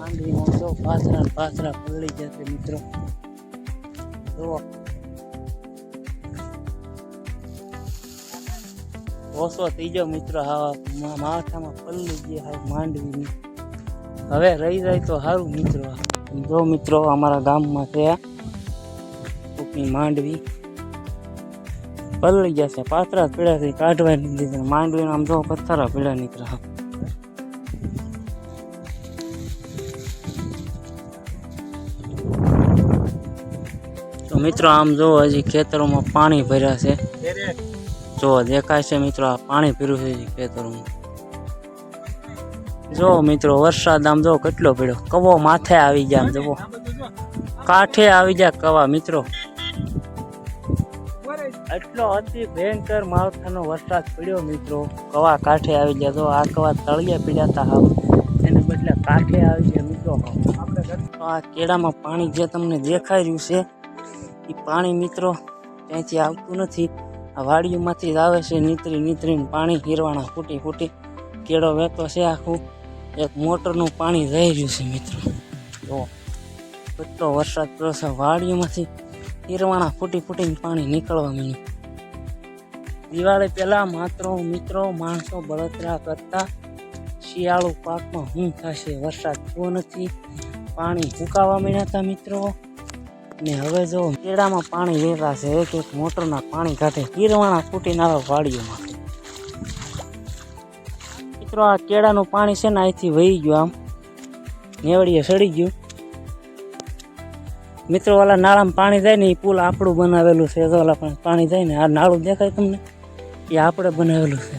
માંડવીમાં તો પાથરા પલળી જશે મિત્રો. જુઓ ઓછો થઈ ગયો મિત્રો, હા માથામાં પલળી ગઈ હા માંડવીની. હવે રહી જાય તો સારું મિત્રો. જો મિત્રો અમારા ગામમાં છે કોકની માંડવી પલળી જશે, પાથરા પીળાથી કાઢવા દીધી. માંડવીને આમ જો પથ્થરા પીળા નીકળ્યા. તો મિત્રો આમ જો હજી ખેતરોમાં પાણી ભર્યા છે. જો દેખાય છે મિત્રો, આ પાણી ભર્યું છે હજી ખેતરોમાં. જો મિત્રો વરસાદ આમ જો કેટલો પડ્યો, કવો માથે આવી જાય. આમ જુઓ કાંઠે આવી જાય કવા મિત્રો. એટલો અતિ ભયંકર માવઠાનો વરસાદ પડ્યો મિત્રો, કવા કાંઠે આવી ગયા. તો આ કવા તળિયે પીડ્યા હતા હાવ, એને બદલે કાંઠે આવી ગયા મિત્રો. આ કેળામાં પાણી જે તમને દેખાઈ રહ્યું છે એ પાણી મિત્રો ક્યાંયથી આવતું નથી, આ વાડીઓમાંથી જ આવે છે. નીતરીને પાણી હીરવાના ફૂટી કેળો વહેતો છે. આખું એક મોટરનું પાણી જઈ રહ્યું છે મિત્રો. તો કેટલો વરસાદ પડ્યો છે, વાડીઓમાંથી હીરવાના ફૂટીને પાણી નીકળવા માંડ્યું. દિવાળી પહેલા માત્ર મિત્રો માણસો બળતરા કરતા શિયાળુ પાકમાં શું થશે, વરસાદ થયો નથી, પાણી ફૂંકાવા માંડ્યા હતા મિત્રો. ને હવે જો કેળામાં પાણી વહેતા છે, એક મોટરના પાણી કાઢે હીરવાના ફૂટીને આવે વાડીઓમાં. મિત્રો આ કેળાનું પાણી છે ને અહીંથી વહી ગયું, આમ નેવડીએ સડી ગયું મિત્રો. ઓલા નાળામાં પાણી જાય ને એ પુલ આપણું બનાવેલું છે. તો ઓલા પાણી જાય ને આ નાળું દેખાય તમને, એ આપણે બનાવેલું છે.